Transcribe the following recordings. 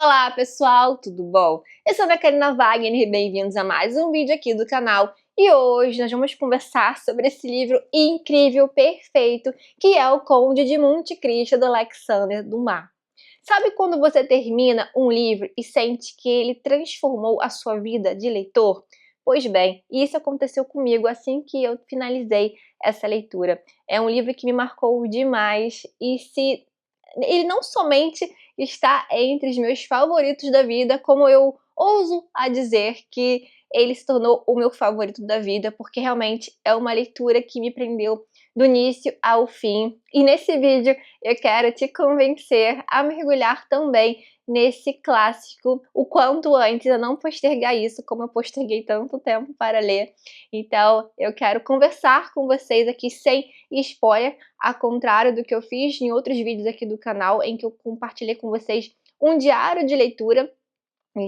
Olá pessoal, tudo bom? Eu sou a Karina Wagner e bem-vindos a mais um vídeo aqui do canal. E hoje nós vamos conversar sobre esse livro incrível, perfeito, que é O Conde de Monte Cristo, do Alexander Dumas. Sabe quando você termina um livro e sente que ele transformou a sua vida de leitor? Pois bem, isso aconteceu comigo assim que eu finalizei essa leitura. É um livro que me marcou demais e se ele não somente está entre os meus favoritos da vida, como eu ouso a dizer que ele se tornou o meu favorito da vida, porque realmente é uma leitura que me prendeu do início ao fim. E nesse vídeo eu quero te convencer a mergulhar também nesse clássico o quanto antes, a não postergar isso, como eu posterguei tanto tempo para ler. Então eu quero conversar com vocês aqui sem spoiler, ao contrário do que eu fiz em outros vídeos aqui do canal, em que eu compartilhei com vocês um diário de leitura.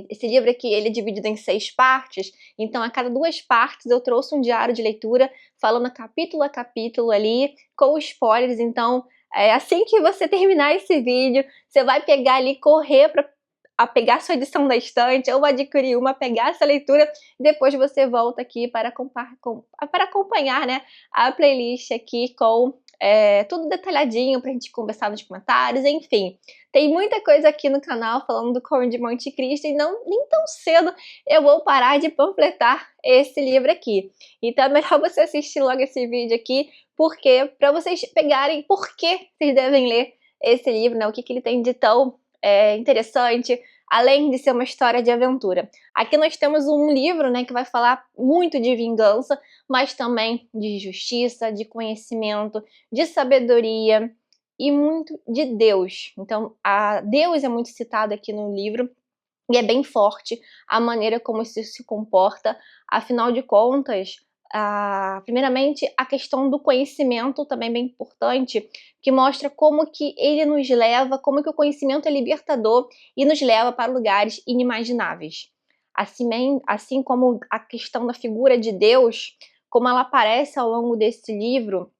Esse livro aqui, ele é dividido em 6 partes, então a cada 2 partes eu trouxe um diário de leitura, falando capítulo a capítulo ali, com spoilers. Então, assim que você terminar esse vídeo, você vai pegar ali, correr para pegar sua edição da estante, ou adquirir uma, pegar essa leitura, e depois você volta aqui para acompanhar, né, a playlist aqui com tudo detalhadinho pra gente conversar nos comentários, enfim. Tem muita coisa aqui no canal falando do Conde de Monte Cristo e nem tão cedo eu vou parar de panfletar esse livro aqui. Então é melhor você assistir logo esse vídeo aqui, porque para vocês pegarem por que vocês devem ler esse livro, né? O que ele tem de tão interessante, além de ser uma história de aventura. Aqui nós temos um livro, né, que vai falar muito de vingança, mas também de justiça, de conhecimento, de sabedoria e muito de Deus. Então, Deus é muito citado aqui no livro e é bem forte a maneira como isso se comporta. Afinal de contas, primeiramente, a questão do conhecimento também é bem importante, que mostra como que ele nos leva, como que o conhecimento é libertador e nos leva para lugares inimagináveis. Assim como a questão da figura de Deus, como ela aparece ao longo desse livro,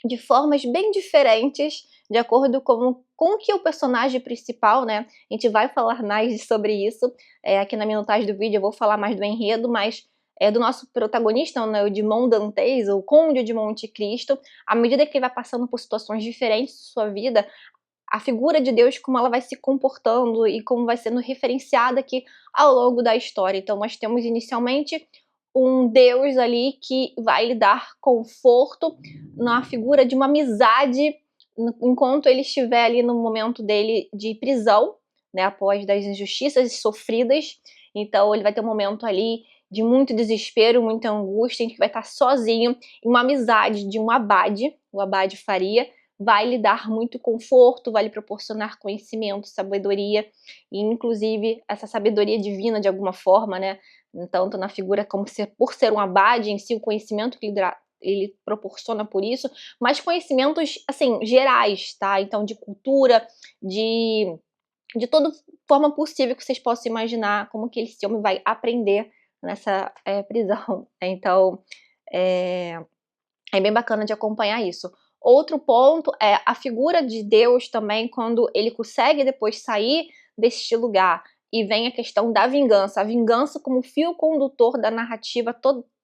de formas bem diferentes, de acordo com que o personagem principal, né? A gente vai falar mais sobre isso aqui na minutagem do vídeo, eu vou falar mais do enredo, mas do nosso protagonista, né, o Edmond Dantes, o Conde de Monte Cristo. À medida que ele vai passando por situações diferentes de sua vida, a figura de Deus, como ela vai se comportando e como vai sendo referenciada aqui ao longo da história. Então nós temos inicialmente um Deus ali que vai lhe dar conforto na figura de uma amizade enquanto ele estiver ali no momento dele de prisão, né, após das injustiças sofridas. Então ele vai ter um momento ali de muito desespero, muita angústia, em que vai estar sozinho, em uma amizade de um abade, o abade Faria, vai lhe dar muito conforto, vai lhe proporcionar conhecimento, sabedoria, e inclusive essa sabedoria divina de alguma forma, né, tanto na figura como por ser um abade em si, o conhecimento que ele proporciona por isso, mas conhecimentos, assim, gerais, tá? Então, de cultura, de toda forma possível que vocês possam imaginar como que esse homem vai aprender nessa prisão. Então, é bem bacana de acompanhar isso. Outro ponto é a figura de Deus também, quando ele consegue depois sair deste lugar e vem a questão da vingança. A vingança como fio condutor da narrativa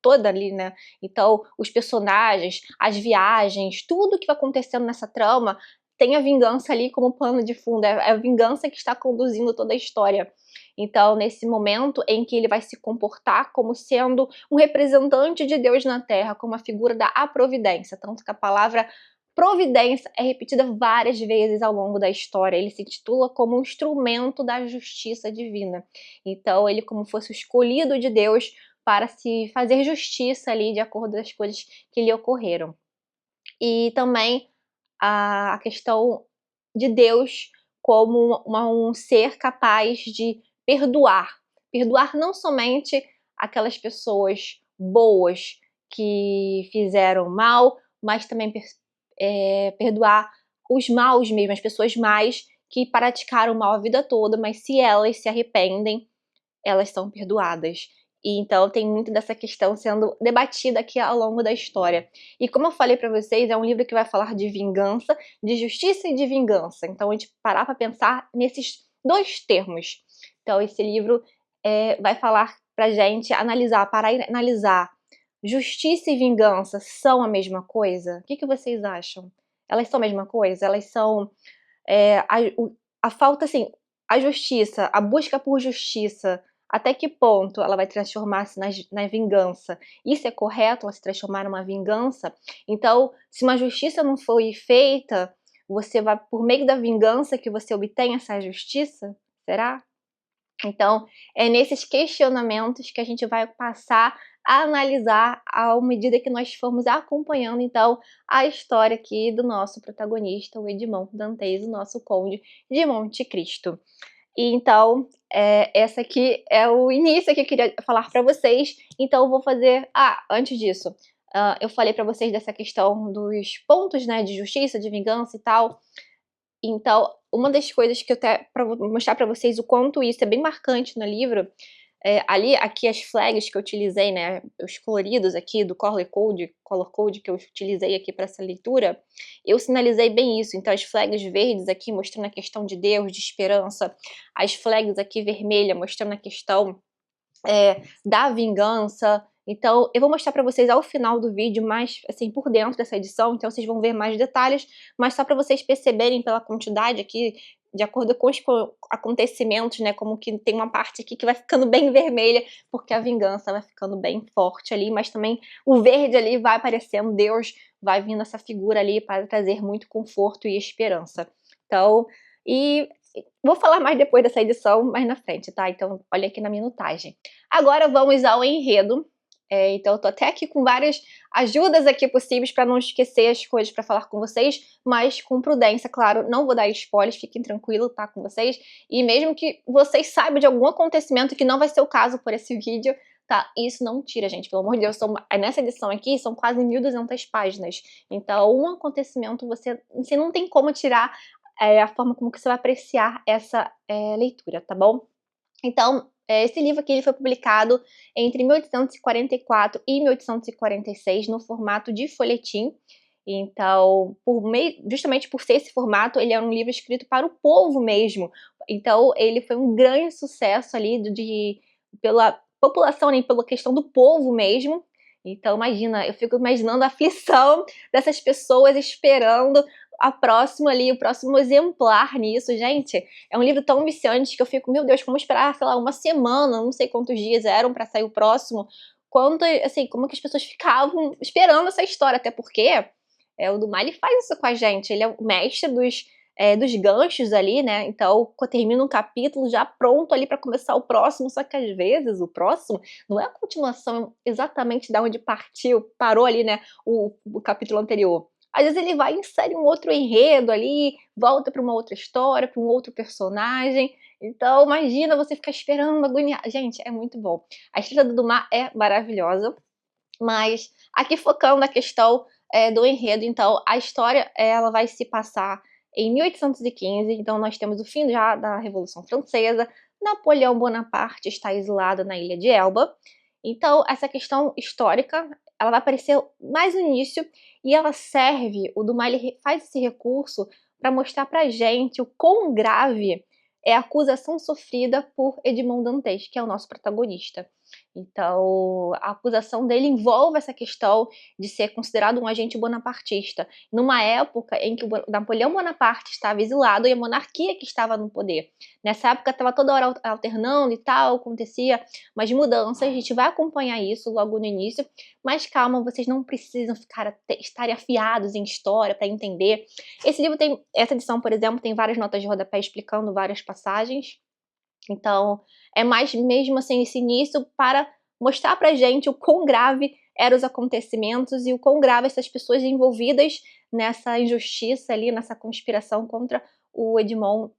toda ali, né? Então, os personagens, as viagens, tudo que vai acontecendo nessa trama tem a vingança ali como pano de fundo. É a vingança que está conduzindo toda a história. Então, nesse momento em que ele vai se comportar como sendo um representante de Deus na Terra, como a figura da providência, tanto que a palavra providência é repetida várias vezes ao longo da história. Ele se intitula como um instrumento da justiça divina. Então, ele como fosse o escolhido de Deus para se fazer justiça ali de acordo com as coisas que lhe ocorreram. E também a questão de Deus como um ser capaz de perdoar. Perdoar não somente aquelas pessoas boas que fizeram mal, mas também perdoar os maus mesmo, as pessoas más que praticaram mal a vida toda, mas se elas se arrependem, elas são perdoadas. E então tem muito dessa questão sendo debatida aqui ao longo da história. E como eu falei para vocês, é um livro que vai falar de vingança, de justiça e de vingança. Então a gente parar para pensar nesses dois termos. Então esse livro vai falar pra gente analisar, parar e analisar. Justiça e vingança são a mesma coisa? O que vocês acham? Elas são a mesma coisa? Elas são a falta, assim, a justiça, a busca por justiça, até que ponto ela vai transformar-se na vingança? Isso é correto, ela se transformar numa vingança? Então, se uma justiça não foi feita, você vai, por meio da vingança que você obtém essa justiça? Será? Então, é nesses questionamentos que a gente vai passar a analisar à medida que nós formos acompanhando, então, a história aqui do nosso protagonista, o Edmond Dantes, o nosso Conde de Monte Cristo. E então, essa aqui é o início que eu queria falar para vocês, então eu vou fazer... antes disso, eu falei para vocês dessa questão dos pontos, né, de justiça, de vingança e tal. Então, uma das coisas que eu até vou mostrar pra vocês o quanto isso é bem marcante no livro, aqui as flags que eu utilizei, né, os coloridos aqui do color code que eu utilizei aqui para essa leitura, eu sinalizei bem isso. Então as flags verdes aqui mostrando a questão de Deus, de esperança, as flags aqui vermelha mostrando a questão da vingança. Então eu vou mostrar pra vocês ao final do vídeo, mais assim, por dentro dessa edição, então vocês vão ver mais detalhes, mas só pra vocês perceberem pela quantidade aqui, de acordo com os acontecimentos, né, como que tem uma parte aqui que vai ficando bem vermelha, porque a vingança vai ficando bem forte ali, mas também o verde ali vai aparecendo, Deus vai vindo essa figura ali para trazer muito conforto e esperança. Então, vou falar mais depois dessa edição, mais na frente, tá? Então, olha aqui na minutagem. Agora vamos ao enredo. Então eu tô até aqui com várias ajudas aqui possíveis para não esquecer as coisas para falar com vocês, mas com prudência, claro, não vou dar spoilers, fiquem tranquilos, tá, com vocês. E mesmo que vocês saibam de algum acontecimento que não vai ser o caso por esse vídeo, tá? Isso não tira, gente, pelo amor de Deus. Nessa edição aqui são quase 1.200 páginas. Então um acontecimento você não tem como tirar a forma como que você vai apreciar essa leitura, tá bom? Então, esse livro aqui ele foi publicado entre 1844 e 1846 no formato de folhetim. Então, justamente por ser esse formato, ele era um livro escrito para o povo mesmo. Então, ele foi um grande sucesso ali pela população, né, pela questão do povo mesmo. Então, imagina, eu fico imaginando a aflição dessas pessoas esperando o próximo exemplar nisso. Gente, é um livro tão viciante que eu fico, meu Deus, como esperar, sei lá, uma semana, não sei quantos dias eram pra sair o próximo, assim, como que as pessoas ficavam esperando essa história, até porque o Dumas, ele faz isso com a gente, ele é o mestre dos ganchos ali, né, então termina um capítulo já pronto ali pra começar o próximo, só que às vezes o próximo não é a continuação exatamente da onde parou ali, né, o capítulo anterior. Às vezes ele vai e insere um outro enredo ali, volta para uma outra história, para um outro personagem. Então, imagina você ficar esperando, agoniado. Gente, é muito bom. A escrita do Dumas é maravilhosa, mas aqui focando na questão do enredo, então, a história ela vai se passar em 1815, então nós temos o fim já da Revolução Francesa, Napoleão Bonaparte está exilado na ilha de Elba. Então, essa questão histórica, ela vai aparecer mais no início e ela serve, o Dumas ele faz esse recurso para mostrar pra gente o quão grave é a acusação sofrida por Edmond Dantes, que é o nosso protagonista. Então, a acusação dele envolve essa questão de ser considerado um agente bonapartista, numa época em que o Napoleão Bonaparte estava exilado e a monarquia que estava no poder. Nessa época estava toda hora alternando e tal, acontecia umas mudanças, a gente vai acompanhar isso logo no início, mas calma, vocês não precisam estarem afiados em história para entender. Essa edição, por exemplo, tem várias notas de rodapé explicando várias passagens. Então, é mais mesmo assim esse início para mostrar pra gente o quão grave eram os acontecimentos e o quão grave essas pessoas envolvidas nessa injustiça ali, nessa conspiração contra o Edmond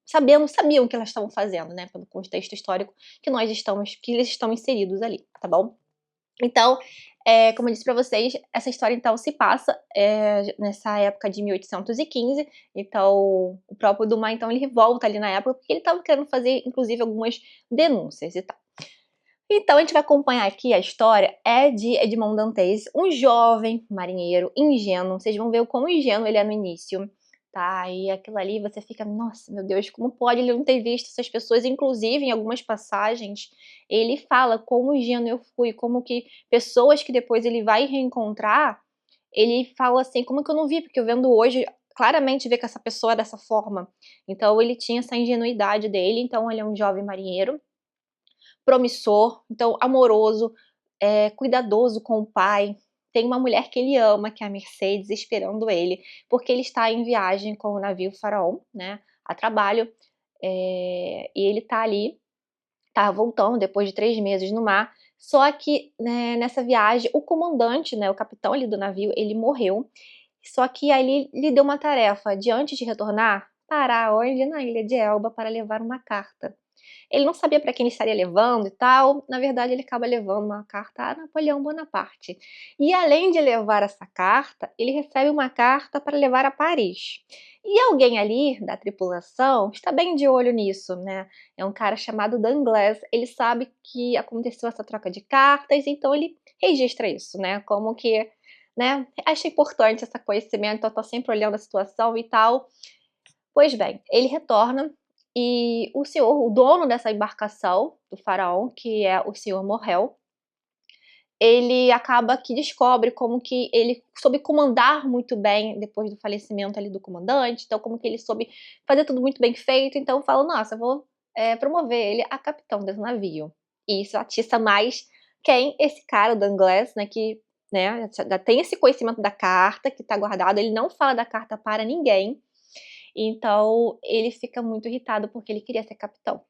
sabiam o que elas estavam fazendo, né, pelo contexto histórico que eles estão inseridos ali, tá bom? Então, como eu disse pra vocês, essa história então se passa nessa época de 1815, então o próprio Dumas então ele volta ali na época porque ele estava querendo fazer inclusive algumas denúncias e tal. Então a gente vai acompanhar aqui a história de Edmond Dantes, um jovem marinheiro ingênuo, vocês vão ver o quão ingênuo ele é no início, tá? E aquilo ali você fica: "Nossa, meu Deus, como pode ele não ter visto essas pessoas?". Inclusive, em algumas passagens, ele fala como ingênuo eu fui, como que pessoas que depois ele vai reencontrar, ele fala assim: "Como que eu não vi? Porque eu vendo hoje, claramente vê que essa pessoa é dessa forma". Então ele tinha essa ingenuidade dele, então ele é um jovem marinheiro, promissor, então amoroso, cuidadoso com o pai. Tem uma mulher que ele ama, que é a Mercedes, esperando ele, porque ele está em viagem com o navio Faraó, né, a trabalho, e ele tá ali, tá voltando depois de 3 meses no mar, só que, né, nessa viagem o comandante, né, o capitão ali do navio, ele morreu, só que aí ele lhe deu uma tarefa de antes de retornar, parar onde? Na ilha de Elba para levar uma carta. Ele não sabia para quem ele estaria levando e tal, na verdade ele acaba levando uma carta a Napoleão Bonaparte. E além de levar essa carta, ele recebe uma carta para levar a Paris. E alguém ali da tripulação está bem de olho nisso, né? É um cara chamado Danglars, ele sabe que aconteceu essa troca de cartas, então ele registra isso, né? Como que, né? Acha importante esse conhecimento, então tá sempre olhando a situação e tal. Pois bem, ele retorna e o senhor, o dono dessa embarcação do faraó, que é o senhor Morrel, ele acaba que descobre como que ele soube comandar muito bem depois do falecimento ali do comandante, então como que ele soube fazer tudo muito bem feito, então fala: "Nossa, eu vou, promover ele a capitão desse navio". E isso atiça mais quem? Esse cara, o Danglars, né, que, né, já tem esse conhecimento da carta que tá guardado, ele não fala da carta para ninguém, então ele fica muito irritado, porque ele queria ser capitão.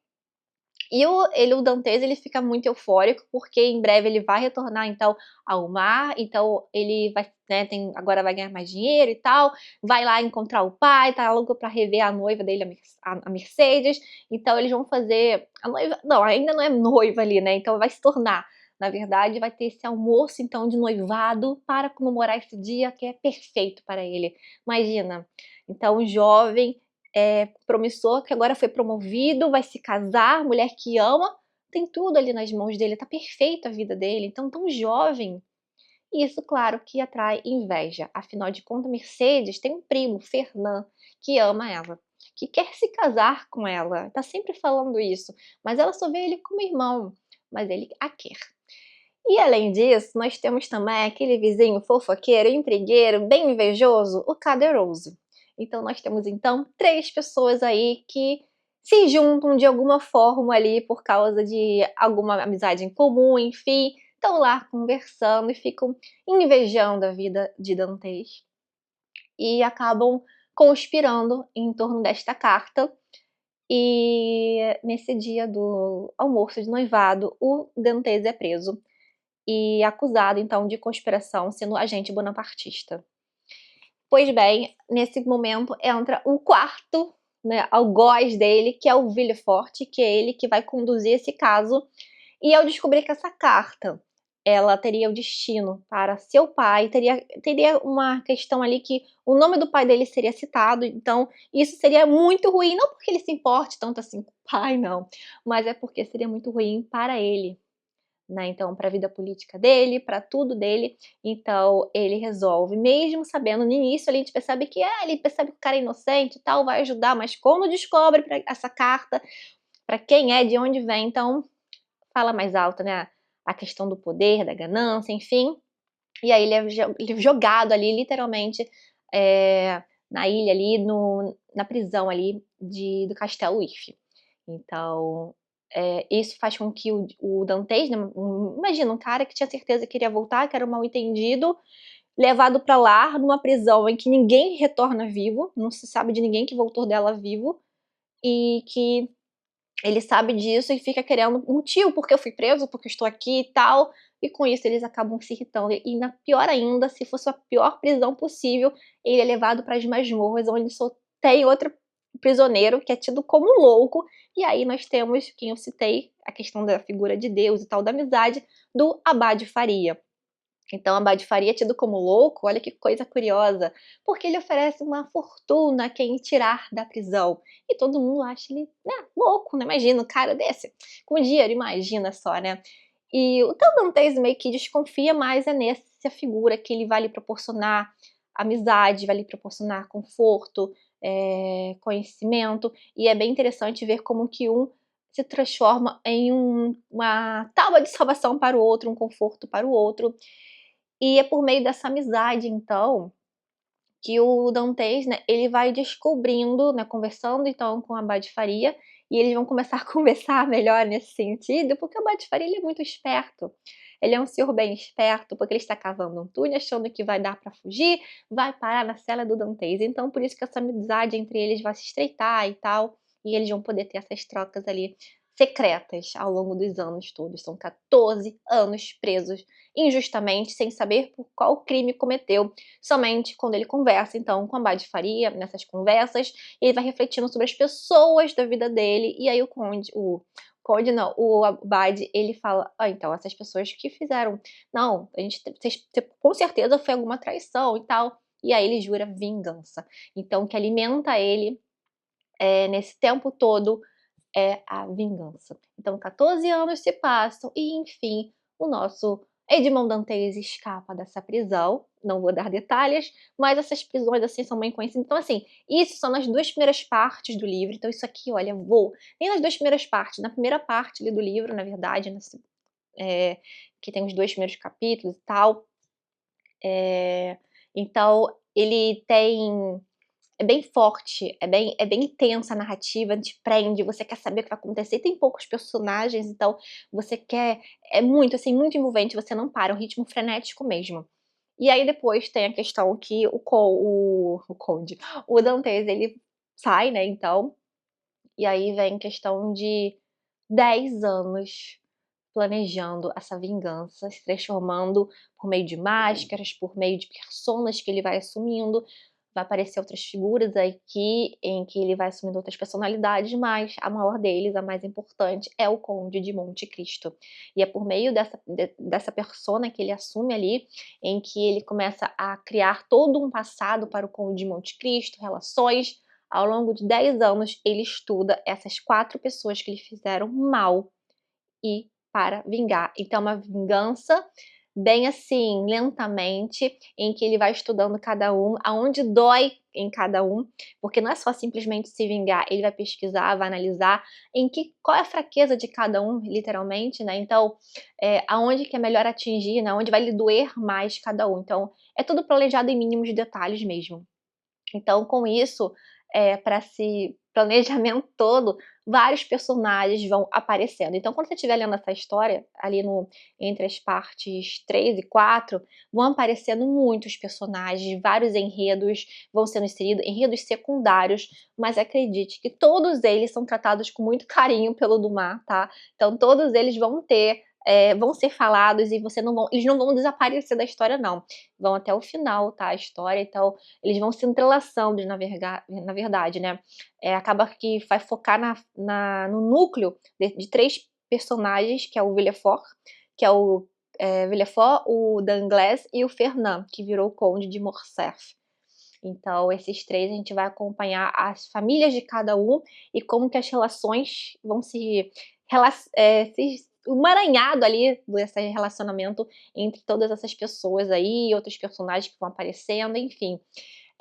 E o Dantes, ele fica muito eufórico, porque em breve ele vai retornar então ao mar, então ele vai, né, agora vai ganhar mais dinheiro e tal, vai lá encontrar o pai, tá louco pra rever a noiva dele, a Mercedes, então eles vão fazer a noiva não, ainda não é noiva ali, né, então vai se tornar. Na verdade, vai ter esse almoço então de noivado para comemorar esse dia que é perfeito para ele. Imagina, então o jovem promissor, que agora foi promovido, vai se casar, mulher que ama, tem tudo ali nas mãos dele, tá perfeita a vida dele, então tão jovem. E isso, claro, que atrai inveja. Afinal de contas, Mercedes tem um primo, Fernand, que ama ela, que quer se casar com ela, tá sempre falando isso, mas ela só vê ele como irmão, mas ele a quer. E além disso, nós temos também aquele vizinho fofoqueiro, intrigueiro, bem invejoso, o Caderouso. Então nós temos então 3 pessoas aí que se juntam de alguma forma ali por causa de alguma amizade em comum, enfim, estão lá conversando e ficam invejando a vida de Dantes e acabam conspirando em torno desta carta. E nesse dia do almoço de noivado, o Dantes é preso e acusado então de conspiração, sendo agente bonapartista. Pois bem, nesse momento entra o quarto, né, algoz dele, que é o Villefort, que é ele que vai conduzir esse caso. E ao descobrir que essa carta, ela teria o destino para seu pai, teria uma questão ali que o nome do pai dele seria citado, então isso seria muito ruim, não porque ele se importe tanto assim com o pai, não, mas é porque seria muito ruim para ele, né, então para a vida política dele, para tudo dele, então ele resolve, mesmo sabendo no início ali a gente percebe que, ele percebe que o cara é inocente e tal, vai ajudar, mas quando descobre essa carta, para quem é, de onde vem, então fala mais alto, né, a questão do poder, da ganância, enfim, e aí ele é jogado ali literalmente, na ilha ali, na prisão ali do Castelo If. Então, isso faz com que o Dantes, né, imagina um cara que tinha certeza que iria voltar, que era um mal entendido, levado pra lá, numa prisão em que ninguém retorna vivo, não se sabe de ninguém que voltou dela vivo, e que ele sabe disso e fica querendo um motivo porque eu fui preso, porque eu estou aqui e tal, e com isso eles acabam se irritando. E pior ainda, se fosse a pior prisão possível, ele é levado para as masmorras, onde só tem outro prisioneiro que é tido como louco, e aí nós temos, quem eu citei, a questão da figura de Deus e tal, da amizade, do Abade Faria. Então Abade Faria é tido como louco, olha que coisa curiosa, porque ele oferece uma fortuna a quem tirar da prisão. E todo mundo acha ele, né, louco, né? Imagina um cara desse, com dinheiro, imagina só, né? E o Dantes meio que desconfia, mas é nessa figura que ele vai lhe proporcionar amizade, vai lhe proporcionar conforto, conhecimento, e é bem interessante ver como que um se transforma em uma tábua de salvação para o outro, um conforto para o outro. E é por meio dessa amizade, então, que o Dantes, né, ele vai descobrindo, né, conversando então com a Abade Faria, e eles vão começar a conversar melhor nesse sentido, porque o Abade Faria ele é muito esperto. Ele é um senhor bem esperto, porque ele está cavando um túnel, achando que vai dar para fugir, vai parar na cela do Dantes. Então, por isso que essa amizade entre eles vai se estreitar e tal, e eles vão poder ter essas trocas ali secretas ao longo dos anos todos. São 14 anos presos injustamente, sem saber por qual crime cometeu. Somente quando ele conversa, então, com a Abade Faria, nessas conversas, ele vai refletindo sobre as pessoas da vida dele, e aí o Conde não, o Abade, ele fala: "Ah, então, essas pessoas que fizeram, não, a gente com certeza foi alguma traição e tal", e aí ele jura vingança. Então o que alimenta ele, nesse tempo todo, é a vingança. Então 14 anos se passam e, enfim, o nosso Edmond Dantes escapa dessa prisão. Não vou dar detalhes, mas essas prisões, assim, são bem conhecidas. Então, assim, isso são nas 2 primeiras partes do livro. Então isso aqui, olha, vou nem nas 2 primeiras partes, na primeira parte ali do livro, na verdade, eh, que tem os 2 primeiros capítulos e tal. Eh, então ele tem é bem forte, é bem intensa a narrativa, te prende, você quer saber o que vai acontecer, tem poucos personagens, então você quer é muito, assim, muito envolvente, você não para, é um ritmo frenético mesmo. E aí depois tem a questão que o Conde, o Dantes ele sai, né, então, e aí vem questão de 10 anos planejando essa vingança, se transformando por meio de máscaras, por meio de personas que ele vai assumindo. Vai aparecer outras figuras aqui em que ele vai assumindo outras personalidades, mas a maior deles, a mais importante, é o Conde de Monte Cristo. E é por meio dessa persona que ele assume ali, em que ele começa a criar todo um passado para o Conde de Monte Cristo, relações. Ao longo de 10 anos, ele estuda essas 4 pessoas que lhe fizeram mal e para vingar. Então é uma vingança bem assim, lentamente, em que ele vai estudando cada um, aonde dói em cada um, porque não é só simplesmente se vingar, ele vai pesquisar, vai analisar qual é a fraqueza de cada um, literalmente, né? Então, aonde que é melhor atingir, né? Onde vai lhe doer mais cada um. Então, é tudo planejado em mínimos detalhes mesmo. Então, com isso, para esse planejamento todo, vários personagens vão aparecendo. Então, quando você estiver lendo essa história, ali no entre as partes 3 e 4, vão aparecendo muitos personagens, vários enredos vão sendo inseridos, enredos secundários, mas acredite que todos eles são tratados com muito carinho pelo Dumas, tá? Então todos eles vão ser falados e eles não vão desaparecer da história não, vão até o final, tá, a história, então eles vão se entrelaçando na verdade, né. Acaba que vai focar no núcleo de 3 personagens, que é o Villefort, que é o, Villefort, o Danglars e o Fernand, que virou o Conde de Morcerf. Então esses 3 a gente vai acompanhar as famílias de cada um e como que as relações vão se o emaranhado ali desse relacionamento entre todas essas pessoas aí, outros personagens que vão aparecendo, enfim.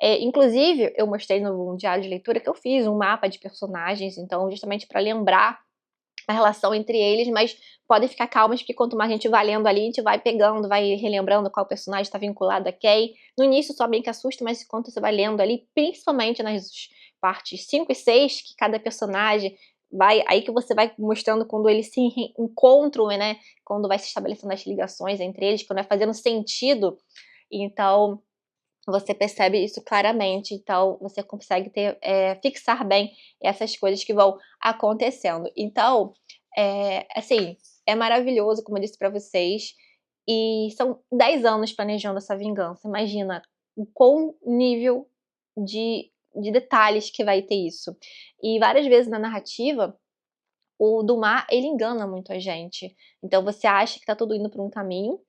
Inclusive, eu mostrei no diário de leitura que eu fiz um mapa de personagens, então justamente para lembrar a relação entre eles, mas podem ficar calmas, porque quanto mais a gente vai lendo ali, a gente vai pegando, vai relembrando qual personagem está vinculado a quem. No início só bem que assusta, mas enquanto você vai lendo ali, principalmente nas partes 5 e 6, que cada personagem aí que você vai mostrando quando eles se encontram, né, quando vai se estabelecendo as ligações entre eles, quando vai fazendo sentido, então você percebe isso claramente, então você consegue fixar bem essas coisas que vão acontecendo. Então, assim, é maravilhoso, como eu disse pra vocês, e são 10 anos planejando essa vingança. Imagina o quão nível de detalhes que vai ter isso. E várias vezes na narrativa, o Dumas, ele engana muito a gente. Então você acha que tá tudo indo pra um caminho,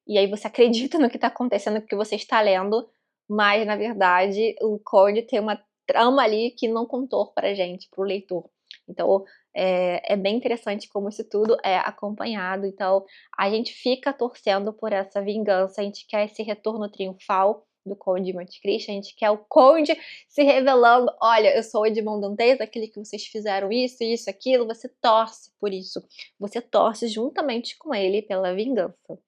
e aí você acredita no que está acontecendo, porque você está lendo, mas na verdade o Conde tem uma trama ali que não contou pra gente, para o leitor. Então, é bem interessante como isso tudo é acompanhado, então a gente fica torcendo por essa vingança, a gente quer esse retorno triunfal, do Conde de Monte Cristo, a gente quer o Conde se revelando, olha, eu sou o Edmond Dantes, aquele que vocês fizeram isso, aquilo, você torce por isso, você torce juntamente com ele pela vingança.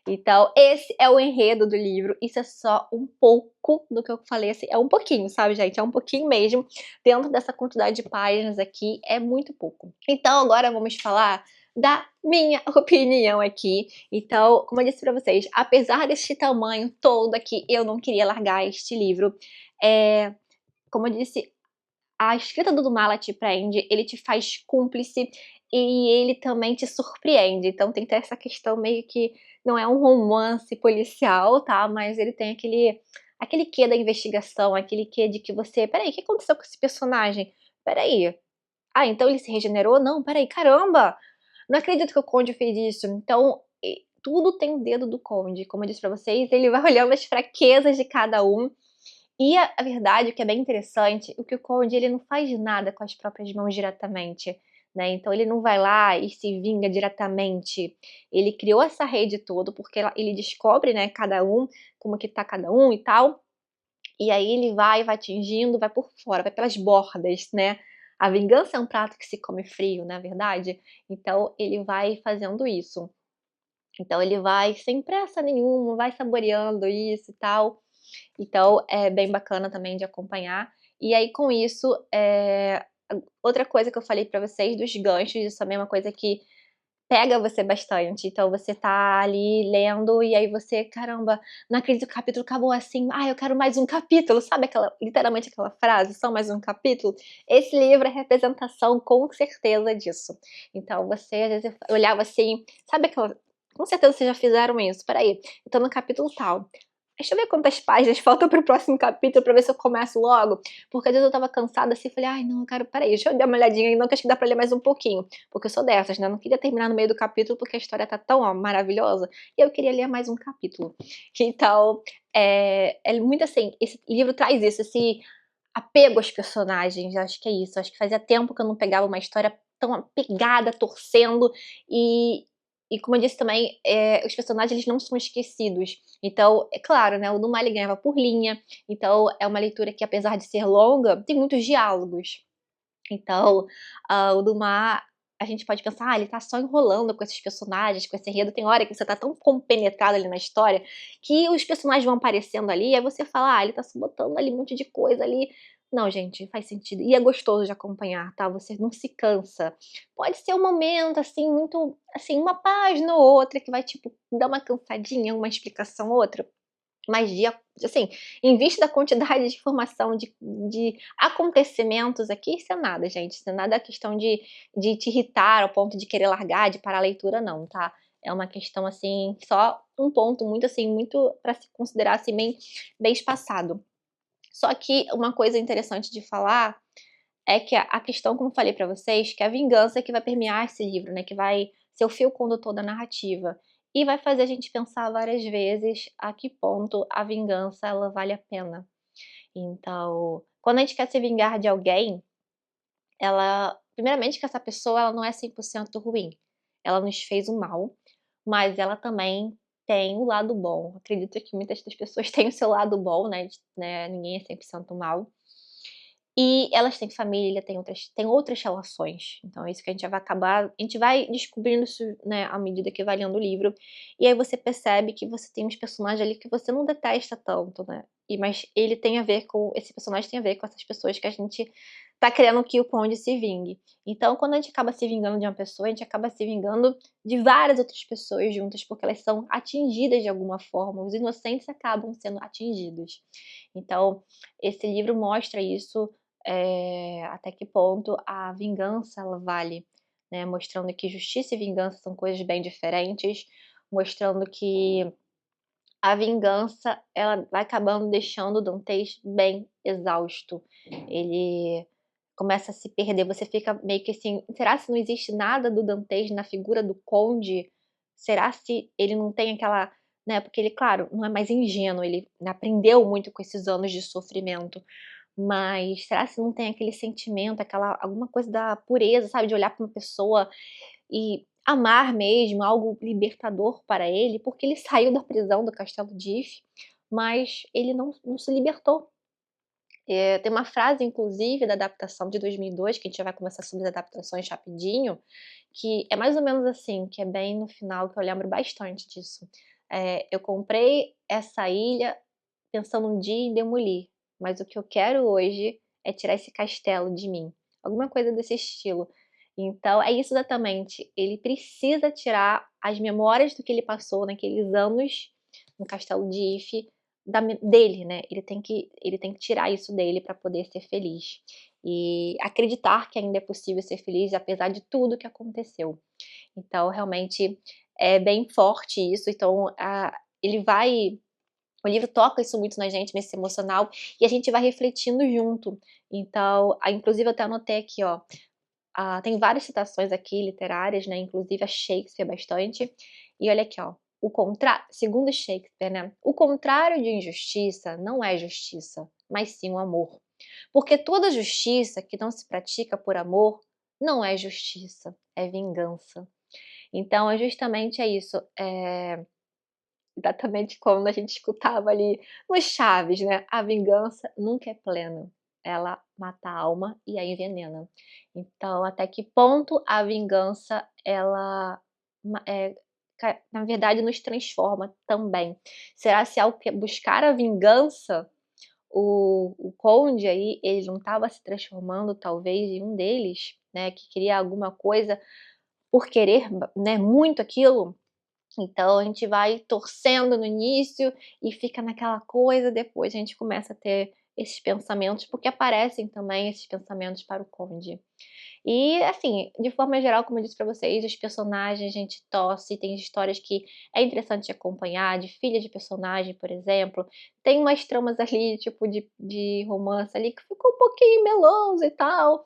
Então, esse é o enredo do livro. Isso é só um pouco do que eu falei, assim, é um pouquinho, sabe, gente? É um pouquinho mesmo. Dentro dessa quantidade de páginas aqui, é muito pouco. Então, agora vamos falar da minha opinião aqui. Então, como eu disse pra vocês, apesar deste tamanho todo aqui, eu não queria largar este livro. Como eu disse, a escrita do Dumas te prende, ele te faz cúmplice e ele também te surpreende. Então tem que ter essa questão meio que não é um romance policial, tá? Mas ele tem aquele quê da investigação, aquele quê de que você, peraí, o que aconteceu com esse personagem? Peraí, ah, então ele se regenerou? Não, peraí, caramba! Não acredito que o Conde fez isso. Então, tudo tem o dedo do Conde. Como eu disse pra vocês, ele vai olhando as fraquezas de cada um e a verdade, o que é bem interessante, o que o Conde ele não faz nada com as próprias mãos diretamente, né, então ele não vai lá e se vinga diretamente. Ele criou essa rede toda, porque ele descobre, né, cada um, como que tá cada um e tal, e aí ele vai atingindo, vai por fora, vai pelas bordas, né. A vingança é um prato que se come frio, não é verdade? Então ele vai fazendo isso. Então ele vai sem pressa nenhuma, vai saboreando isso e tal. Então é bem bacana também de acompanhar. E aí com isso, outra coisa que eu falei pra vocês dos ganchos, isso também é uma coisa que pega você bastante. Então você tá ali lendo e aí você: "Caramba, não acredito que o capítulo acabou assim. Ai, eu quero mais um capítulo", sabe aquela literalmente aquela frase: "Só mais um capítulo"? Esse livro é representação com certeza disso. Então você às vezes olhava assim, sabe aquela com certeza vocês já fizeram isso. "Espera aí, eu tô no capítulo tal. Deixa eu ver quantas páginas faltam pro próximo capítulo pra ver se eu começo logo", porque às vezes eu estava cansada assim, falei: "Ai não, eu quero espera aí, deixa eu dar uma olhadinha aí não que acho que dá pra ler mais um pouquinho", porque eu sou dessas, né, eu não queria terminar no meio do capítulo porque a história tá tão, ó, maravilhosa, e eu queria ler mais um capítulo. Então, é muito assim, esse livro traz isso, esse apego aos personagens, acho que é isso, acho que fazia tempo que eu não pegava uma história tão apegada, torcendo, e como eu disse também, os personagens eles não são esquecidos. Então, é claro, né, o Numa ele ganhava por linha, então é uma leitura que apesar de ser longa, tem muitos diálogos. Então, o Dumas, a gente pode pensar: "Ah, ele tá só enrolando com esses personagens, com esse enredo", tem hora que você tá tão compenetrado ali na história, que os personagens vão aparecendo ali, aí você fala: "Ah, ele tá só botando ali um monte de coisa ali". Não, gente, faz sentido e é gostoso de acompanhar, tá, você não se cansa. Pode ser um momento, assim, muito assim, uma página ou outra que vai, tipo, dar uma cansadinha, uma explicação ou outra, mas assim, em vista da quantidade de informação, de acontecimentos aqui, isso é nada, gente. Isso é nada questão de te irritar ao ponto de querer largar, de parar a leitura, não, tá? É uma questão, assim, só um ponto muito, assim, muito para se considerar, assim, bem espaçado. Só que uma coisa interessante de falar é que a questão, como eu falei pra vocês, que a vingança é que vai permear esse livro, né, que vai ser o fio condutor da narrativa. E vai fazer a gente pensar várias vezes a que ponto a vingança ela vale a pena. Então, quando a gente quer se vingar de alguém, ela primeiramente que essa pessoa ela não é 100% ruim. Ela nos fez um mal, mas ela também tem o lado bom. Acredito que muitas das pessoas têm o seu lado bom, né, ninguém é 100% mal. E elas têm família, têm outras relações, então é isso que a gente vai descobrindo isso, né, à medida que vai lendo o livro, e aí você percebe que você tem uns personagens ali que você não detesta tanto, né, mas esse personagem tem a ver com essas pessoas que a gente tá querendo que o Conde se vingue. Então quando a gente acaba se vingando de uma pessoa, a gente acaba se vingando de várias outras pessoas juntas, porque elas são atingidas de alguma forma, os inocentes acabam sendo atingidos. Então, esse livro mostra isso, até que ponto a vingança ela vale, né, mostrando que justiça e vingança são coisas bem diferentes, mostrando que a vingança ela vai acabando deixando o Dantes bem exausto. Ele começa a se perder, você fica meio que assim: "Será se não existe nada do Dantes na figura do conde? Será se ele não tem aquela", né, porque ele, claro, não é mais ingênuo, ele aprendeu muito com esses anos de sofrimento. Mas será se não tem aquele sentimento, aquela alguma coisa da pureza, sabe, de olhar para uma pessoa e amar mesmo, algo libertador para ele, porque ele saiu da prisão do Castelo de If, mas ele não se libertou. Tem uma frase, inclusive, da adaptação de 2002, que a gente já vai conversar sobre as adaptações rapidinho, que é mais ou menos assim, que é bem no final, que eu lembro bastante disso. "Eu comprei essa ilha pensando um dia em demolir, mas o que eu quero hoje é tirar esse castelo de mim". Alguma coisa desse estilo. Então é isso exatamente, ele precisa tirar as memórias do que ele passou naqueles anos no castelo de If dele, né, ele tem que tirar isso dele para poder ser feliz. E acreditar que ainda é possível ser feliz apesar de tudo que aconteceu. Então realmente é bem forte isso, então ele vai o livro toca isso muito na gente, nesse emocional, e a gente vai refletindo junto. Então, inclusive eu até anotei aqui, ó, tem várias citações aqui literárias, né, inclusive a Shakespeare bastante. E olha aqui, ó, segundo Shakespeare, né, "O contrário de injustiça não é justiça, mas sim o amor. Porque toda justiça que não se pratica por amor não é justiça, é vingança". Então é justamente isso, exatamente como a gente escutava ali no Chaves, né, a vingança nunca é plena, ela mata a alma e a envenena. Então até que ponto a vingança ela na verdade nos transforma também. Será se ao buscar a vingança, o conde aí, ele não estava se transformando talvez em um deles, né, que queria alguma coisa por querer, né, muito aquilo? Então a gente vai torcendo no início e fica naquela coisa, depois a gente começa a ter esses pensamentos, porque aparecem também esses pensamentos para o Conde. E assim, de forma geral, como eu disse pra vocês, os personagens a gente torce, tem histórias que é interessante acompanhar, de filha de personagem, por exemplo. Tem umas tramas ali, tipo de romance ali, que ficou um pouquinho meloso e tal,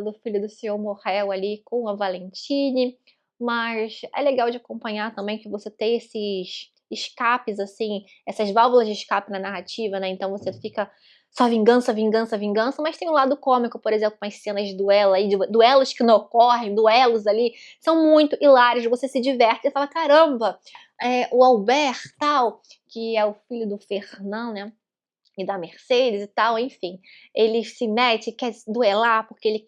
do filho do senhor Morrel ali com a Valentine, mas é legal de acompanhar também que você tem esses escapes, assim, essas válvulas de escape na narrativa, né, então você fica só vingança, vingança, vingança, mas tem um lado cômico, por exemplo, umas cenas de duelo aí, de duelos que não ocorrem, duelos ali, são muito hilários, você se diverte e fala: "Caramba, o Albert, tal", que é o filho do Fernand, né, e da Mercedes e tal, enfim, ele se mete, quer se duelar, porque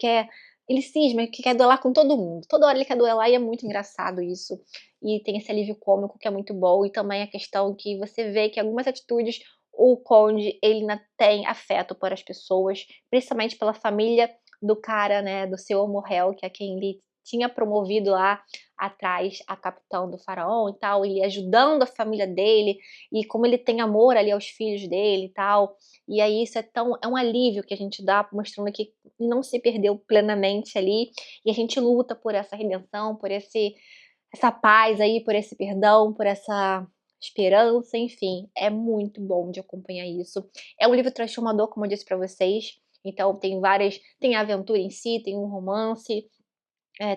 ele cisma que quer duelar com todo mundo. Toda hora ele quer duelar e é muito engraçado isso. E tem esse alívio cômico que é muito bom, e também a questão que você vê que algumas atitudes o Conde, ele ainda tem afeto por as pessoas, principalmente pela família do cara, né, do senhor Morrel, que é quem ele tinha promovido lá atrás a capitão do faraó e tal, ele ajudando a família dele, e como ele tem amor ali aos filhos dele e tal. E aí isso é um alívio que a gente dá, mostrando que não se perdeu plenamente ali, e a gente luta por essa redenção, por essa paz aí, por esse perdão, por essa esperança, enfim, é muito bom de acompanhar isso. É um livro transformador, como eu disse pra vocês, então tem a aventura em si, tem um romance,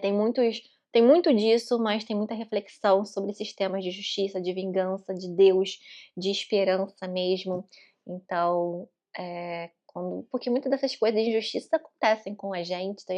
tem muito disso, mas tem muita reflexão sobre sistemas de justiça, de vingança, de Deus, de esperança mesmo. Então, porque muitas dessas coisas de injustiça acontecem com a gente, tá,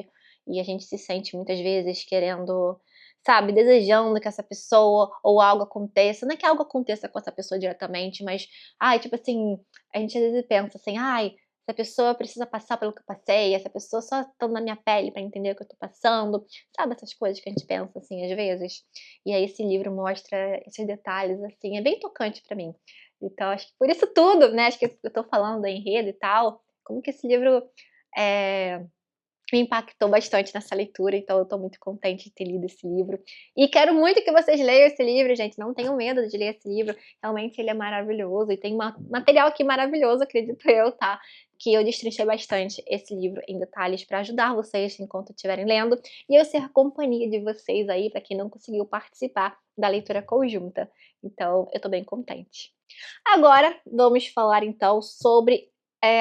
e a gente se sente muitas vezes querendo, sabe, desejando que essa pessoa ou algo aconteça, não é que algo aconteça com essa pessoa diretamente, mas, ai, tipo assim, a gente às vezes pensa assim: "Ai, essa pessoa precisa passar pelo que eu passei, essa pessoa só estando na minha pele pra entender o que eu tô passando", sabe, essas coisas que a gente pensa, assim, às vezes? E aí esse livro mostra esses detalhes, assim, é bem tocante pra mim. Então acho que por isso tudo, né, acho que eu tô falando do enredo e tal, como que esse livro, eh, me impactou bastante nessa leitura, então eu tô muito contente de ter lido esse livro. E quero muito que vocês leiam esse livro, gente, não tenham medo de ler esse livro, realmente ele é maravilhoso e tem material aqui maravilhoso, acredito eu, tá, que eu destrinchei bastante esse livro em detalhes para ajudar vocês enquanto estiverem lendo, e eu ser a companhia de vocês aí, para quem não conseguiu participar da leitura conjunta. Então eu tô bem contente. Agora vamos falar então sobre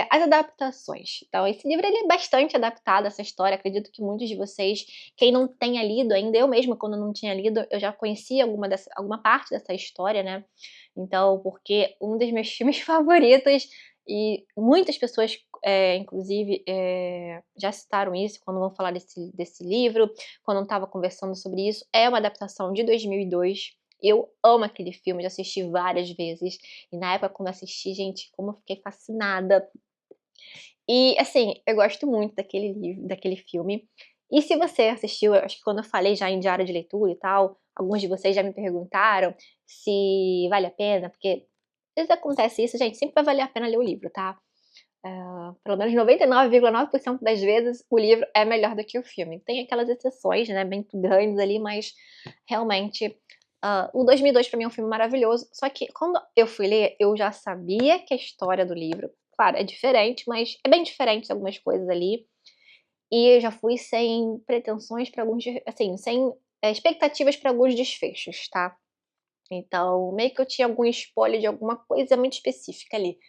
as adaptações. Então esse livro ele é bastante adaptado a essa história, acredito que muitos de vocês, quem não tenha lido ainda, eu mesma quando não tinha lido, eu já conhecia alguma parte dessa história, né, então porque um dos meus filmes favoritos, e muitas pessoas, inclusive, já citaram isso quando vão falar desse livro, quando estava conversando sobre isso, é uma adaptação de 2002, Eu amo aquele filme, já assisti várias vezes, e na época quando assisti, gente, como eu fiquei fascinada. E, assim, eu gosto muito daquele filme. E se você assistiu, eu acho que quando eu falei já em diário de leitura e tal, alguns de vocês já me perguntaram se vale a pena, porque às vezes acontece isso, gente, sempre vai valer a pena ler o livro, tá? Pelo menos 99,9% das vezes o livro é melhor do que o filme. Tem aquelas exceções, né, bem grandes ali, mas realmente, o 2002 pra mim é um filme maravilhoso, só que quando eu fui ler, eu já sabia que a história do livro, claro, é diferente, mas é bem diferente algumas coisas ali, e eu já fui sem pretensões pra alguns assim, sem, expectativas pra alguns desfechos, tá. Então, meio que eu tinha algum spoiler de alguma coisa muito específica ali.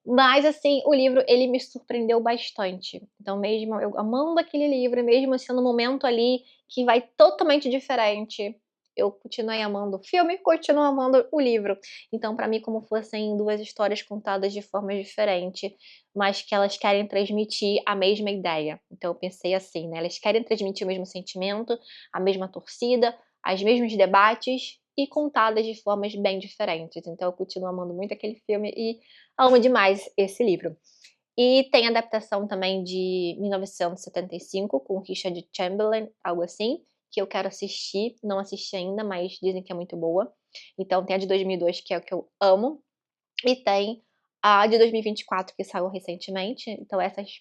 Mas, assim, o livro ele me surpreendeu bastante. Então mesmo eu amando aquele livro, mesmo sendo um momento ali que vai totalmente diferente, eu continuei amando o filme, continuo amando o livro. Então pra mim como fossem 2 histórias contadas de forma diferente, mas que elas querem transmitir a mesma ideia. Então eu pensei assim, né, elas querem transmitir o mesmo sentimento, a mesma torcida, os mesmos debates e contadas de formas bem diferentes. Então eu continuo amando muito aquele filme e amo demais esse livro. E tem adaptação também de 1975 com Richard Chamberlain, algo assim, que eu quero assistir, não assisti ainda, mas dizem que é muito boa. Então tem a de 2002 que é o que eu amo, e tem a de 2024 que saiu recentemente, então essas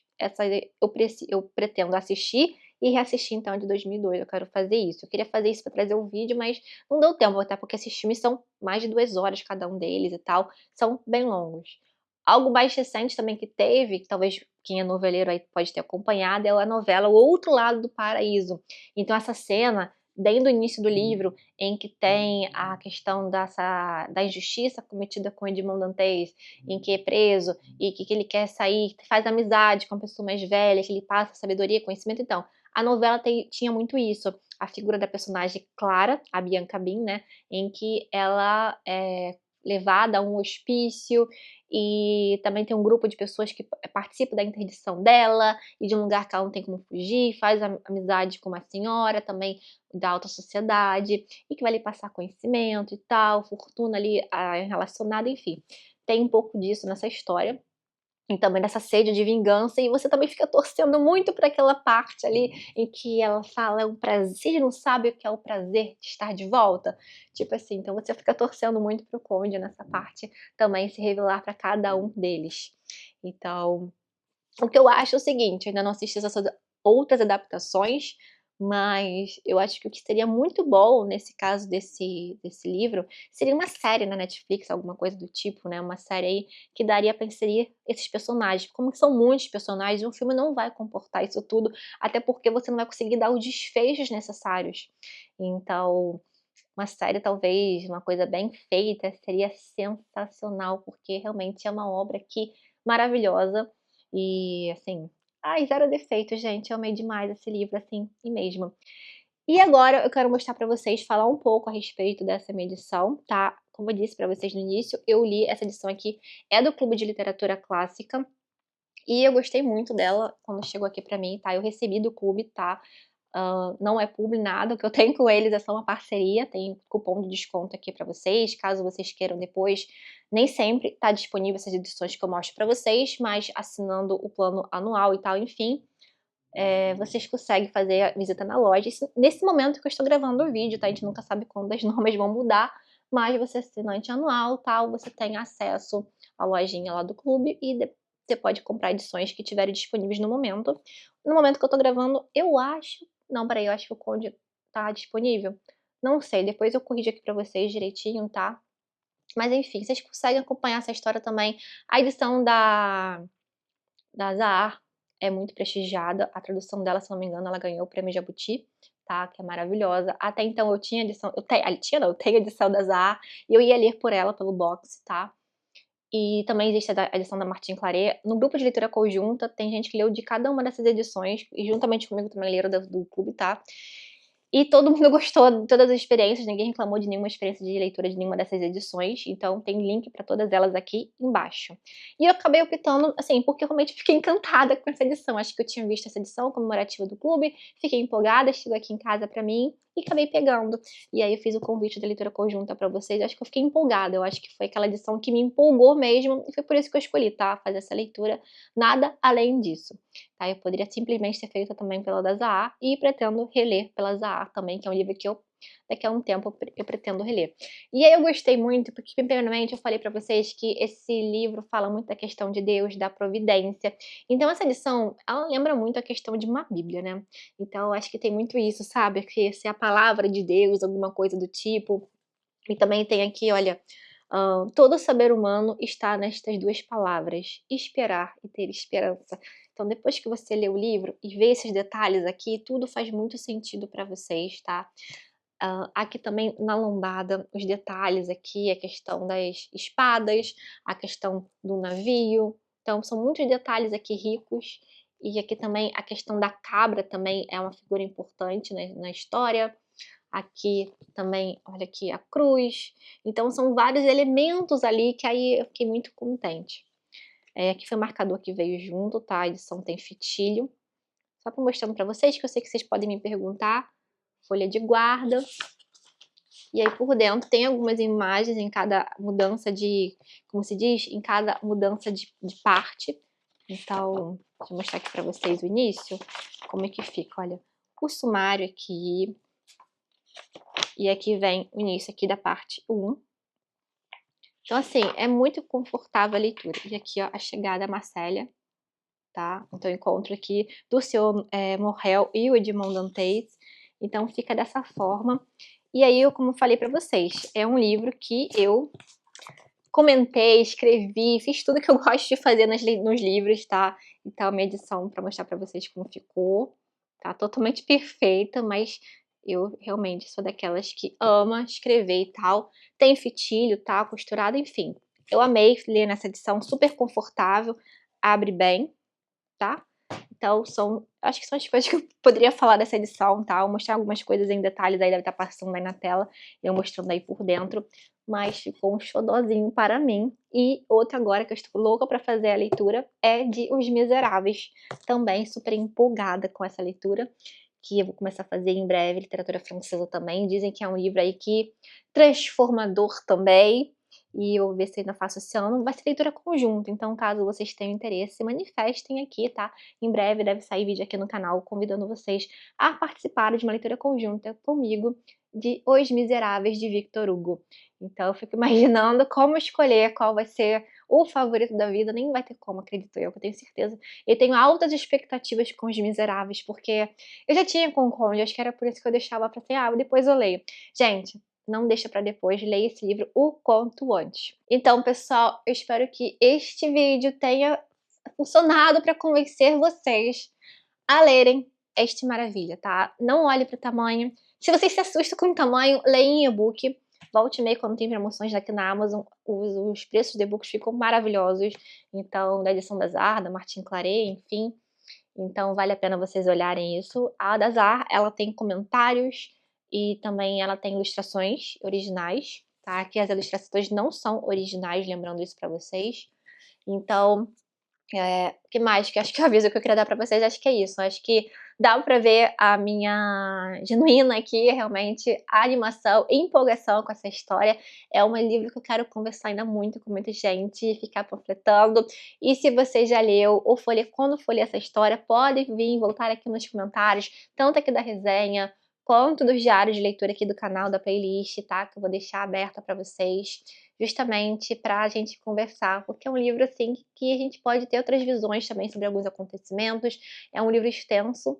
eu pretendo assistir e reassistir então a de 2002, eu quero fazer isso. Eu queria fazer isso pra trazer o vídeo, mas não deu tempo, até porque esses filmes são mais de 2 horas cada um deles e tal, são bem longos. Algo mais recente também que teve, que talvez quem é noveleiro aí pode ter acompanhado, é a novela O Outro Lado do Paraíso. Então essa cena, desde o início do livro, em que tem a questão da injustiça cometida com Edmond Dantes, em que é preso e que ele quer sair, faz amizade com uma pessoa mais velha, que ele passa sabedoria, conhecimento. Então, a novela tinha muito isso. A figura da personagem Clara, a Bianca Bin, né, em que ela é levada a um hospício e também tem um grupo de pessoas que participa da interdição dela e de um lugar que ela não tem como fugir, faz amizade com uma senhora também da alta sociedade e que vai lhe passar conhecimento e tal, fortuna ali relacionada, enfim. Tem um pouco disso nessa história. E também dessa sede de vingança, e você também fica torcendo muito para aquela parte ali em que ela fala: "É um prazer, você não sabe o que é o prazer de estar de volta?". Tipo assim, então você fica torcendo muito para o Conde nessa parte também se revelar para cada um deles. Então, o que eu acho é o seguinte, eu ainda não assisti essas outras adaptações, mas eu acho que o que seria muito bom nesse caso desse livro, seria uma série na Netflix, alguma coisa do tipo, né, uma série aí que daria pra inserir esses personagens. Como que são muitos personagens, um filme não vai comportar isso tudo, até porque você não vai conseguir dar os desfechos necessários. Então, uma série talvez, uma coisa bem feita, seria sensacional, porque realmente é uma obra que maravilhosa e, assim, ai, zero defeitos, gente, eu amei demais esse livro, assim, e mesmo. E agora eu quero mostrar pra vocês, falar um pouco a respeito dessa minha edição, tá. Como eu disse pra vocês no início, eu li essa edição aqui, é do Clube de Literatura Clássica, e eu gostei muito dela quando chegou aqui pra mim, tá. Eu recebi do clube, tá. Não é publi nada, o que eu tenho com eles é só uma parceria, tem cupom de desconto aqui pra vocês, caso vocês queiram depois. Nem sempre tá disponível essas edições que eu mostro pra vocês, mas assinando o plano anual e tal, enfim, vocês conseguem fazer a visita na loja. Isso nesse momento que eu estou gravando o vídeo, tá, a gente nunca sabe quando as normas vão mudar, mas você assinante anual, tal, você tem acesso à lojinha lá do clube e você pode comprar edições que tiverem disponíveis no momento. No momento que eu tô gravando, eu acho não, espera aí, eu acho que o Conde tá disponível? Não sei, depois eu corrijo aqui pra vocês direitinho, tá. Mas enfim, vocês conseguem acompanhar essa história também. A edição da Zahar é muito prestigiada, a tradução dela, se não me engano, ela ganhou o prêmio Jabuti, tá, que é maravilhosa. Até então eu tinha edição eu tenho a edição da Zahar, e eu ia ler por ela, pelo box, tá. E também existe a edição da Martine Claret. No grupo de leitura conjunta, tem gente que leu de cada uma dessas edições, e juntamente comigo também leram do clube, tá. E todo mundo gostou de todas as experiências, ninguém reclamou de nenhuma experiência de leitura de nenhuma dessas edições, então tem link pra todas elas aqui embaixo. E eu acabei optando, assim, porque eu realmente fiquei encantada com essa edição, acho que eu tinha visto essa edição comemorativa do clube, fiquei empolgada, chegou aqui em casa pra mim, e acabei pegando. E aí eu fiz o convite da leitura conjunta pra vocês, acho que eu fiquei empolgada, eu acho que foi aquela edição que me empolgou mesmo, e foi por isso que eu escolhi, tá, fazer essa leitura, nada além disso. Tá, eu poderia simplesmente ter feito também pela da Zahar, e pretendo reler pela Zahar também, que é um livro que eu, daqui a um tempo, eu pretendo reler. E aí eu gostei muito, porque primeiramente eu falei pra vocês que esse livro fala muito da questão de Deus, da providência. Então essa lição, ela lembra muito a questão de uma Bíblia, né. Então eu acho que tem muito isso, sabe, que se é a palavra de Deus, alguma coisa do tipo. E também tem aqui, olha, todo saber humano está nestas 2 palavras, esperar e ter esperança. Então depois que você lê o livro e vê esses detalhes aqui, tudo faz muito sentido pra vocês, tá. Aqui também na lombada, os detalhes aqui, a questão das espadas, a questão do navio, então são muitos detalhes aqui ricos, e aqui também a questão da cabra também é uma figura importante, né, na história. Aqui também, olha aqui a cruz, então são vários elementos ali que aí eu fiquei muito contente. Aqui foi o marcador que veio junto, tá, a edição tem fitilho, só pra mostrando pra vocês, que eu sei que vocês podem me perguntar, folha de guarda. E aí por dentro tem algumas imagens em cada mudança de, como se diz? Em cada mudança de parte. Então, deixa eu mostrar aqui pra vocês o início, como é que fica, olha. O sumário aqui, e aqui vem o início aqui da parte 1. Então assim, é muito confortável a leitura. E aqui ó, a chegada a Marselha, tá. Então o encontro aqui do senhor Morrel e o Edmond Dantes, então fica dessa forma. E aí eu, como falei pra vocês, é um livro que eu comentei, escrevi, fiz tudo que eu gosto de fazer nos livros, tá. Então minha edição pra mostrar pra vocês como ficou, tá totalmente perfeita, mas eu realmente sou daquelas que ama escrever e tal. Tem fitilho, tá, costurado, enfim. Eu amei ler nessa edição, super confortável, abre bem, tá. Então acho que são as coisas que eu poderia falar dessa edição, tá, vou mostrar algumas coisas em detalhes, aí deve estar passando aí na tela, eu mostrando aí por dentro, mas ficou um xodózinho para mim. E outra agora que eu estou louca para fazer a leitura é de Os Miseráveis, também super empolgada com essa leitura, que eu vou começar a fazer em breve, literatura francesa também, dizem que é um livro aí que transformador também, e eu vou ver se ainda faço esse ano, vai ser leitura conjunta, então caso vocês tenham interesse, manifestem aqui, tá. Em breve deve sair vídeo aqui no canal convidando vocês a participarem de uma leitura conjunta comigo de Os Miseráveis, de Victor Hugo. Então eu fico imaginando como escolher qual vai ser o favorito da vida, nem vai ter como, acredito eu, que eu tenho certeza. Eu tenho altas expectativas com Os Miseráveis, porque eu já tinha com o Conde, acho que era por isso que eu deixava pra assim, depois eu leio. Gente, não deixa pra depois, leia esse livro o quanto antes. Então, pessoal, eu espero que este vídeo tenha funcionado para convencer vocês a lerem este maravilha, tá? Não olhe para o tamanho. Se vocês se assustam com o tamanho, leia em e-book. Volte e meia quando tem promoções aqui na Amazon, os preços de e-books ficam maravilhosos. Então, da edição da Zahar, da Martin Claret, enfim. Então, vale a pena vocês olharem isso. A da Zahar, ela tem comentários e também ela tem ilustrações originais, tá? Que as ilustrações não são originais, lembrando isso pra vocês. Então, o que mais que acho que o aviso que eu queria dar pra vocês, acho que é isso. Acho que dá pra ver a minha genuína aqui, realmente, a animação e empolgação com essa história. É um livro que eu quero conversar ainda muito com muita gente, ficar panfletando. E se você já leu ou for ler, quando for ler essa história, pode vir, voltar aqui nos comentários, tanto aqui da resenha, quanto dos diários de leitura aqui do canal, da playlist, tá? Que eu vou deixar aberta pra vocês, justamente pra gente conversar, porque é um livro, assim, que a gente pode ter outras visões também sobre alguns acontecimentos. É um livro extenso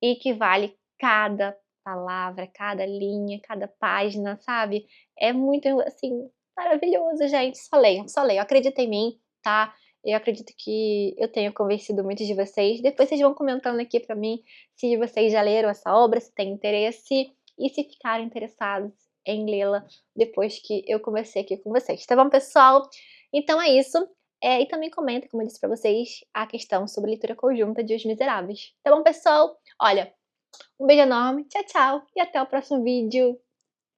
e que vale cada palavra, cada linha, cada página, sabe? É muito, assim, maravilhoso, gente. Só leiam, acredita em mim, tá? Eu acredito que eu tenho convencido muitos de vocês. Depois vocês vão comentando aqui pra mim se vocês já leram essa obra, se têm interesse e se ficarem interessados em lê-la depois que eu conversei aqui com vocês, tá bom, pessoal? Então é isso. E também comenta, como eu disse pra vocês, a questão sobre leitura conjunta de Os Miseráveis. Tá bom, pessoal? Olha, um beijo enorme, tchau, tchau e até o próximo vídeo.